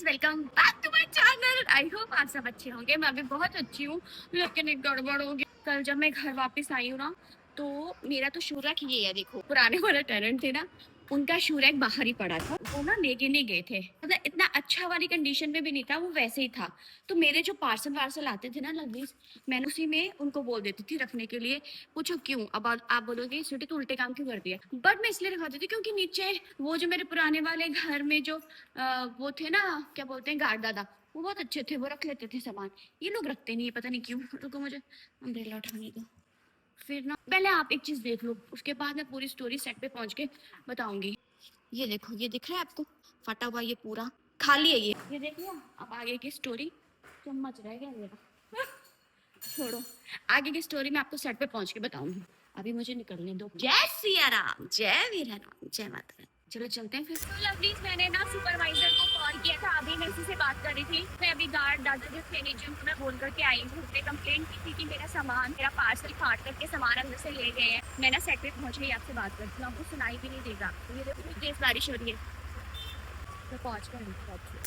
Welcome back to my channel. I hope आप सब अच्छे होंगे। मैं भी बहुत अच्छी हूँ, लेकिन एक गड़बड़ हो गई। कल जब मैं घर वापस आई हूँ ना, तो मेरा तो शू रैक ये है, देखो पुराने वाला टेनेंट थे ना, उनका शू रैक बाहर ही पड़ा था। वो ना लेके नहीं गए थे, मतलब इतना अच्छा वाली कंडीशन में भी नहीं था, वो वैसे ही था। तो मेरे जो पार्सल वार्सल आते थे ना लवलीज, मैंने उसी में उनको बोल देती थी रखने के लिए। पूछो क्यों? अब आप बोलोगे स्वीटी तो उल्टे काम क्यों कर दिया, बट मैं इसलिए रखवाती थी क्योंकि नीचे वो जो मेरे पुराने वाले घर में जो वो थे ना, क्या बोलते हैं, गार्ड दादा, वो बहुत अच्छे थे, वो रख लेते थे सामान। ये लोग रखते नहीं है, पता नहीं क्यों। रुको मुझे अम्ब्रेला उठाने दो। फिर ना पहले आप एक चीज देख लो, उसके बाद मैं पूरी स्टोरी सेट पे पहुंच के बताऊंगी। ये देखो, ये दिख रहा है आपको फटा हुआ, ये पूरा खाली है। ये देख लिया। अब आगे की स्टोरी चम्मच रह गया मेरा। छोड़ो, आगे की स्टोरी मैं आपको सेट पे पहुंच के बताऊंगी। अभी मुझे निकलने दो। जय सिया राम, जय वीर राम, जय माता रानी। चलो चलते हैं फिर। तो लवलीज, मैंने ना सुपरवाइजर को कॉल किया था, अभी मैं उसी से बात कर रही थी। मैं अभी गार्ड दादा जो थे नीचे, उनको मैं बोल करके आई हूँ। उसने कंप्लेंट की थी कि मेरा सामान, मेरा पार्सल फाड़ करके सामान अंदर से ले गए हैं। मैं ना सेट पे पहुंच गई, आपसे बात करती हूँ। आपको सुनाई भी नहीं देगा, ये देखो तेज बारिश हो रही है। तो पहुंच कर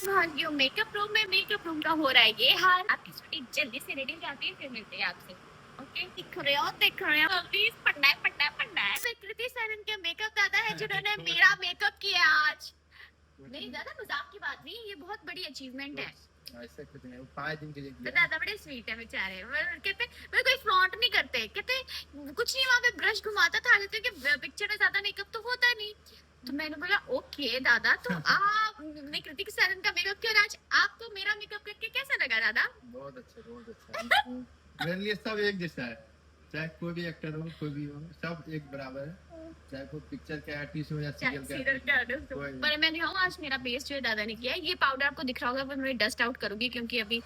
भाग्यो मेकअप रूम में, मेकअप रूम का हो रहा है ये हाल। आपकी छुट्टी जल्दी से रेडी जाती है, फिर मिलते हैं आपसे। ओके, दिख रहे हो, देख रहे हो। प्लीज पढ़ना है, पढ़ना है, पढ़ना है। मैं कृति सैनन के मेकअप दादा है जिन्होंने मेरा मेकअप किया आज। नहीं दादा, मजाक की बात नहीं, ये बहुत बड़ी अचीवमेंट है। ऐसा कुछ नहीं, 5 दिन के लिए तो दादा बड़े स्वीट है बेचारे। कहते मैं कोई फ्लॉन्ट नहीं करते, कहते कुछ नहीं, वहाँ पे ब्रश घुमाता था कि पिक्चर में ज्यादा मेकअप तो होता नहीं। तो मैंने बोला ओके दादा, तो आपने कृतिक सैनन का मेकअप किया आज, आपको मेरा मेकअप करके कैसा लगा दादा? बहुत अच्छा, बहुत अच्छा। मेरे लिए सब एक जैसा है, चाहे कोई भी एक्टर हो, कोई भी हो, सब एक बराबर है। चाहे कोई पिक्चर के आर्टिस्ट हो या सीरियल के आर्टिस्ट हो। पर मैं दिखाऊं, आज मेरा बेस जो है दादा ने किया है। ये पाउडर आपको दिख रहा होगा, पर मैं डस्ट आउट करूंगी क्योंकि अभी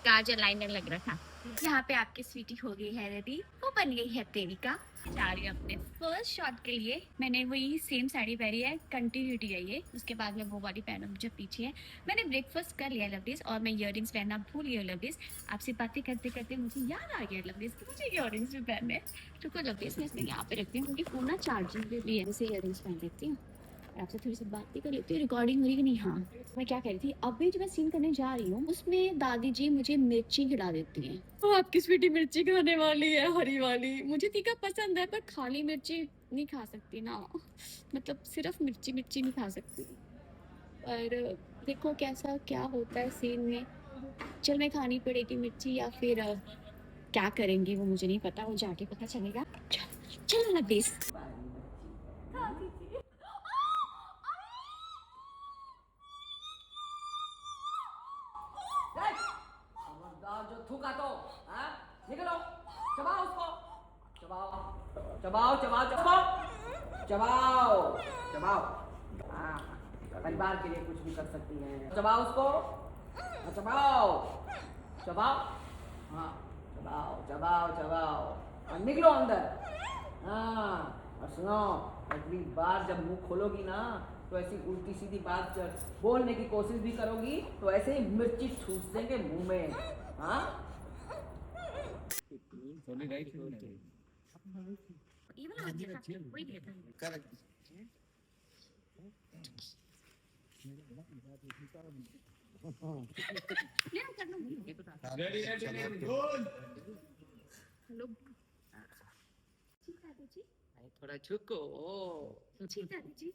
काजल लाइनर लग रहा था। यहाँ पे आपकी स्वीटी हो गई है रेडी, वो बन गई है देविका। जा रही हूँ अपने फर्स्ट शॉट के लिए। मैंने वही सेम साड़ी पहनी है, कंटिन्यूटी है ये। उसके बाद मैं वो वाली पहनूँ जो पीछे है। मैंने ब्रेकफास्ट कर लिया लवलीज, और मैं इयररिंग्स पहनना भूल गई लवलीज। आपसे बातें करते करते मुझे याद आ गया लवलीज कि मुझे इयररिंग्स भी पहनने हैं। रुको लवलीज, मैं इसमें यहाँ पे रखती हूँ क्योंकि फोन ना चार्जिंग पे भी है। ऐसे इयररिंग्स पहन लेती हूँ, आपसे थोड़ी सी बात भी कर लेती हूँ। रिकॉर्डिंग हो रही कि नहीं? हाँ, मैं क्या कह रही थी, अभी जो मैं सीन करने जा रही हूँ उसमें दादी जी मुझे मिर्ची खिला देती हैं। तो आपकी स्वीटी मिर्ची खाने वाली है, हरी वाली। मुझे तीखा पसंद है, पर खाली मिर्ची नहीं खा सकती ना, मतलब सिर्फ मिर्ची मिर्ची नहीं खा सकती। पर देखो कैसा क्या होता है सीन में। चल, मैं खानी पड़ेगी मिर्ची, या फिर क्या करेंगे वो मुझे नहीं पता, वो जाके पता चलेगा। चलो ना प्लीज। जो थूका तो हाँ निकलो, चबाओ उसको, चबाओ चबाओ चबाओ चबाओ चबाओ चबाओ। हाँ, परिवार के लिए कुछ भी कर सकती हैं। चबाओ उसको, चबाओ चबाओ, हाँ चबाओ चबाओ चबाओ, और निकलो अंदर। हाँ, और सुनो, अगली बार जब मुंह खोलोगी ना, तो ऐसी उल्टी सीधी बात बोलने की कोशिश भी करोगी तो ऐसे ही मिर्ची ठूस देंगे मुंह में। हाँ, ये वाला अच्छा था, वही लेता हूँ। ले आ, कर लो। हेलो जी दादी जी। थोड़ा झुको। जी दादी जी।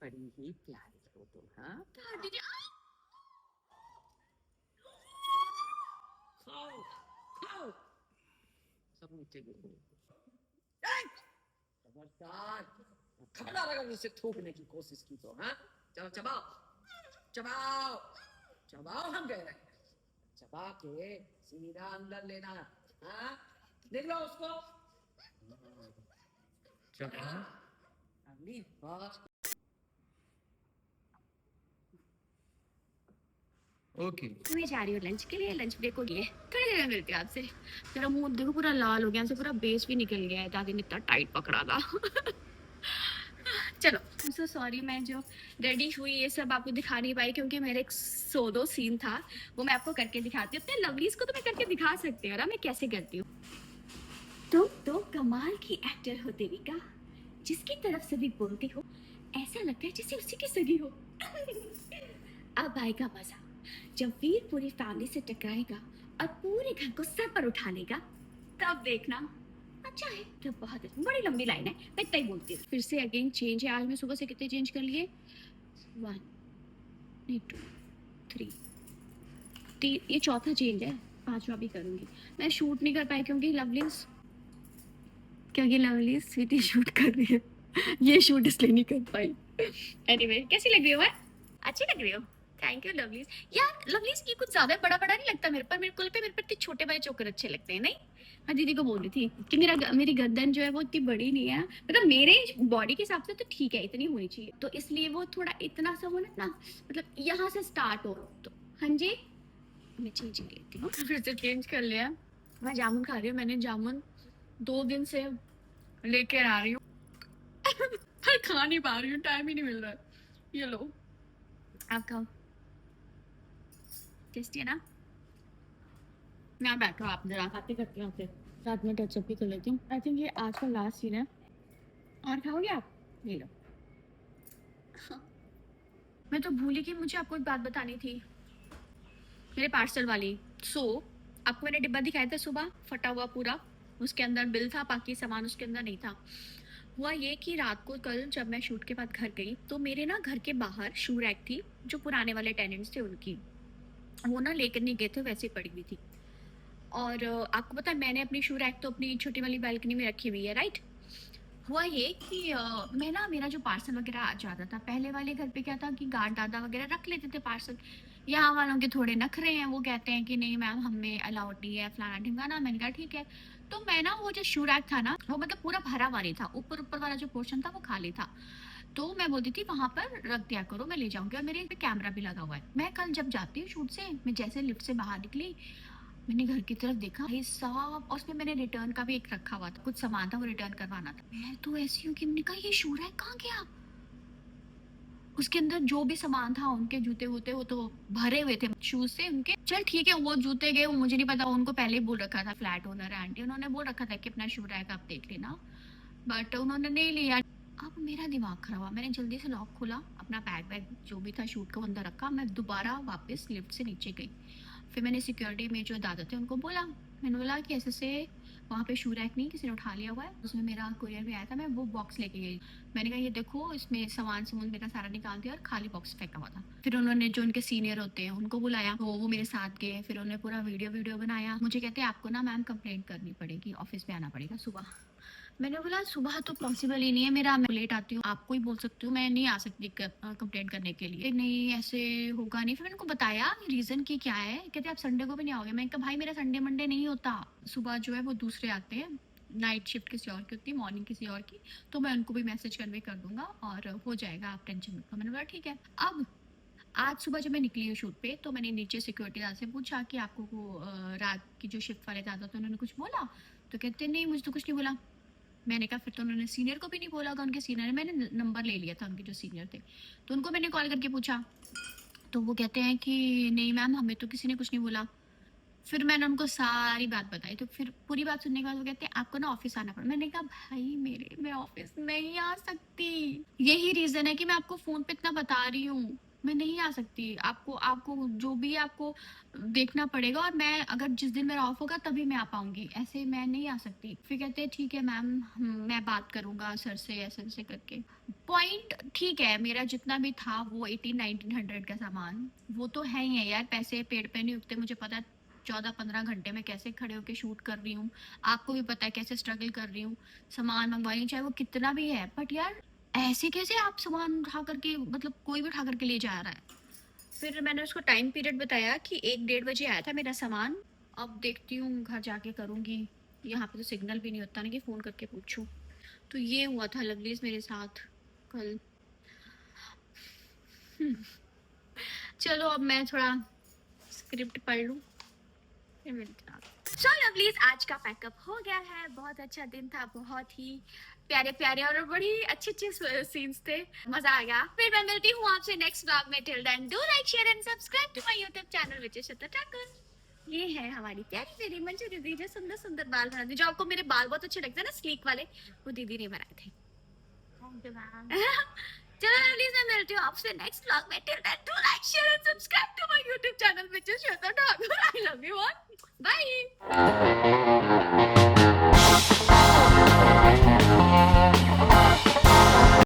बड़ी ही प्यारी हो तुम। हाँ, दादी जी खाओ खाओ, सब नीचे गिरो। खबरदार, खबरदार अगर मुझसे थूकने की कोशिश की तो। हाँ, चलो चबाओ चबाओ चबाओ, हम कह रहे हैं चबा के सीधा अंदर लेना। हाँ, निकलो उसको। अगली बार ओके, मैं जा रही हूँ लंच के लिए, लंच ब्रेक हो गई है, थोड़ी देर में मिलती हूँ आपसे। मेरा मुंह देखो पूरा लाल हो गया, से पूरा बेस भी निकल गया है, दादी ने इतना टाइट पकड़ा था। चलो, सो सॉरी, मैं जो रेडी हुई ये सब आपको दिखा नहीं पाई क्योंकि मेरे एक सोदो सीन था, वो मैं आपको करके दिखाती हूँ। अपने लवलीज को तो मैं करके दिखा सकती हूँ ना, मैं कैसे करती हूँ। तुम तो कमाल की एक्टर हो देविका, जिसकी तरफ से भी बोलती हो ऐसा लगता है जैसे उसी की सगी हो। अब आएगा मजा, जब वीर पूरी फैमिली से टकराएगा और पूरे घर को सर पर उठा लेगा, तब देखना। अच्छा है तो बहुत बड़ी लंबी लाइन है, मैं इतना ही बोलती हूँ। फिर से अगेन चेंज है, आज मैं सुबह से कितने चेंज कर लिए, 1 नहीं 2 3, ये चौथा चेंज है, 5वां भी करूंगी। मैं शूट नहीं कर पाई क्योंकि लवलीज स्वीटी शूट कर रही है, ये शूट इसलिए नहीं कर पाई। एनीवे कैसी लग रही हो मैं? अच्छी लग रही हो, थैंक यू लवलीज। यार लवलीज ये कुछ ज्यादा बड़ा बड़ा नहीं लगता मेरे पर, मेरे कुल पे मेरे पर इतने छोटे बड़े चोकर अच्छे लगते हैं। नहीं मैं दीदी को बोल रही थी कि मेरी गर्दन जो है वो इतनी बड़ी नहीं है, मतलब मेरे बॉडी के हिसाब से तो ठीक है, इतनी होनी चाहिए, तो इसलिए वो थोड़ा इतना सा हो ना, मतलब यहाँ से स्टार्ट हो तो। हाँ जी मैं चेंज लेती हूँ, फिर से चेंज कर लिया। मैं जामुन खा रही हूँ, मैंने जामुन 2 दिन से लेकर आ रही हूँ पर खा नहीं पा रही हूँ, टाइम ही नहीं मिल रहा है। ये लो आप खाओ, टेस्टी है ना। यहाँ बैठो आप, जरा बातें करती हूँ आपसे, साथ में टचअप भी कर लेती हूँ। आई थिंक ये आज का लास्ट सीन है, और खाओगे आप? ले लो। मैं तो भूली कि मुझे आपको एक बात बतानी थी, मेरे पार्सल वाली। आपको मैंने डिब्बा दिखाया था सुबह, फटा हुआ पूरा, उसके अंदर बिल था, बाकी सामान उसके अंदर नहीं था। हुआ ये कि रात को कल जब मैं शूट के बाद घर गई तो मेरे ना घर के बाहर शू रैक थी, जो पुराने वाले टेनेंट्स थे उनकी, वो ना लेकर नहीं गए थे, वैसे ही पड़ी हुई थी। और आपको पता है मैंने अपनी शू रैक तो अपनी छोटी वाली बालकनी में रखी हुई है, राइट। हुआ ये कि मैं ना, मेरा जो पार्सल वगैरह आ जाता था, पहले वाले घर पे क्या था कि गार्ड दादा वगैरह रख लेते थे पार्सल। यहाँ वालों के थोड़े नखरे हैं, वो कहते हैं कि नहीं मैम हमें अलाउड नहीं है, फलाना ढिमकाना। मैंने कहा ठीक है। तो मैं ना, वो जो शू रैक था ना, वो मतलब पूरा भरा हुआ नहीं था, ऊपर ऊपर वाला जो पोर्शन था वो खाली था। तो मैं बोलती थी वहां पर रख दिया करो, मैं ले जाऊंगी, और मेरे पे कैमरा भी लगा हुआ है। मैं कल जब जाती हूँ शूट से, मैं जैसे लिफ्ट से बाहर निकली, मैंने घर की तरफ देखा, भाई साहब, और उसमें मैंने रिटर्न का भी एक रखा हुआ था, कुछ सामान था वो रिटर्न करवाना था। मैं तो ऐसी हूँ कि मैंने कहा ये शू रैक कहाँ गया, उसके अंदर जो भी सामान था, उनके जूते वूते वो तो भरे हुए थे शूज से उनके। चल ठीक है, वो जूते गए, वो मुझे नहीं पता, उनको पहले ही बोल रखा था, फ्लैट ओनर आंटी उन्होंने बोल रखा था कि अपना शू रैक आप देख लेना, बट उन्होंने नहीं लिया। अब मेरा दिमाग खराब हुआ, मैंने जल्दी से लॉक खोला, अपना बैग वैग जो भी था शूट का अंदर रखा, मैं दोबारा वापस लिफ्ट से नीचे गई। फिर मैंने सिक्योरिटी में जो दादा थे उनको बोला, मैंने बोला कि ऐसे से वहाँ पे शू रैक नहीं, किसी ने उठा लिया हुआ है, उसमें मेरा कुरियर भी आया था, मैं वो बॉक्स लेके गई। मैंने कहा ये देखो, इसमें सामान मेरा सारा निकाल दिया और खाली बॉक्स फेंका हुआ था। फिर उन्होंने जो उनके सीनियर होते हैं उनको बुलाया, तो वो मेरे साथ गए, फिर उन्होंने पूरा वीडियो बनाया। मुझे कहते हैं आपको ना मैम कंप्लेंट करनी पड़ेगी, ऑफिस में आना पड़ेगा सुबह। मैंने बोला सुबह तो पॉसिबल ही नहीं है मेरा, मैं लेट आती हूँ, आपको ही बोल सकती हूँ, मैं नहीं आ सकती कंप्लेंट करने के लिए। नहीं ऐसे होगा नहीं। फिर मैंने उनको बताया रीजन की क्या है, कहते आप संडे को भी नहीं आओगे। मैंने कहा भाई मेरा संडे मंडे नहीं होता, सुबह जो है वो दूसरे आते हैं, नाइट शिफ्ट किसी और की होती है, मॉर्निंग किसी और की, तो मैं उनको भी मैसेज कन्वे कर दूंगा और हो जाएगा, आप टेंशन मत लो। मैंने बोला ठीक है। अब आज सुबह जब मैं निकली हूँ शूट पे, तो मैंने नीचे सिक्योरिटी दादा से पूछा कि आपको रात की जो शिफ्ट वाले दादा थे उन्होंने कुछ बोला, तो कहते नहीं मुझे तो कुछ नहीं बोला। मैंने कहा फिर तो उन्होंने सीनियर को भी नहीं बोला होगा, उनके सीनियर, मैंने नंबर ले लिया था उनके जो सीनियर थे, तो उनको मैंने कॉल करके पूछा, तो वो कहते हैं कि नहीं मैम हमें तो किसी ने कुछ नहीं बोला। फिर मैंने उनको सारी बात बताई, तो फिर पूरी बात सुनने के बाद वो कहते हैं आपको ना ऑफिस आना पड़ा। मैंने कहा भाई मैं ऑफिस नहीं आ सकती, यही रीजन है कि मैं आपको फोन पे इतना बता रही हूँ, मैं नहीं आ सकती। आपको जो भी आपको देखना पड़ेगा, और मैं अगर जिस दिन मेरा ऑफ होगा तभी मैं आ पाऊंगी, ऐसे मैं नहीं आ सकती। फिर कहते हैं ठीक है मैम, मैं बात करूंगा सर से, ऐसे करके। पॉइंट ठीक है, मेरा जितना भी था वो 1800-1900 का सामान, वो तो है ही है यार, पैसे पेड़ पे नहीं उगते, मुझे पता 14-15 घंटे में कैसे खड़े होके शूट कर रही हूँ, आपको भी पता है कैसे स्ट्रगल कर रही हूँ, सामान मंगवा रही हूँ, चाहे वो कितना भी है, बट यार ऐसे कैसे आप सामान उठा करके, मतलब कोई भी उठा करके ले जा रहा है। फिर मैंने उसको टाइम पीरियड बताया कि 1-1:30 बजे आया था मेरा सामान, अब देखती हूँ घर जाके करूँगी, यहाँ पे तो सिग्नल भी नहीं होता ना कि फ़ोन करके पूछूँ। तो ये हुआ था लवलीज मेरे साथ कल। चलो अब मैं थोड़ा स्क्रिप्ट पढ़ लूँ, फिर मिलते हैं। सो लवलीज आज का पैकअप हो गया है, बहुत अच्छा दिन था, बहुत ही प्यारे प्यारे और बड़ी अच्छे सीन्स थे, मजा आ गया। फिर मैं मिलती हूँ आपसे नेक्स्ट व्लॉग में, till then do like share and subscribe to my YouTube channel which is Shweta Thakur. ये है हमारी प्यारी प्यारी मंजू दीदी, जो सुंदर सुंदर बाल बनाती, जो आपको मेरे बाल बहुत अच्छे लगते हैं ना स्लीक वाले, वो दीदी ने बनाए थे। चलो जल्दी से मिलती हूँ आपसे नेक्स्ट व्लॉग में। Till then do like share and subscribe to my YouTube channel which is Shweta Thakur. I love you all, bye.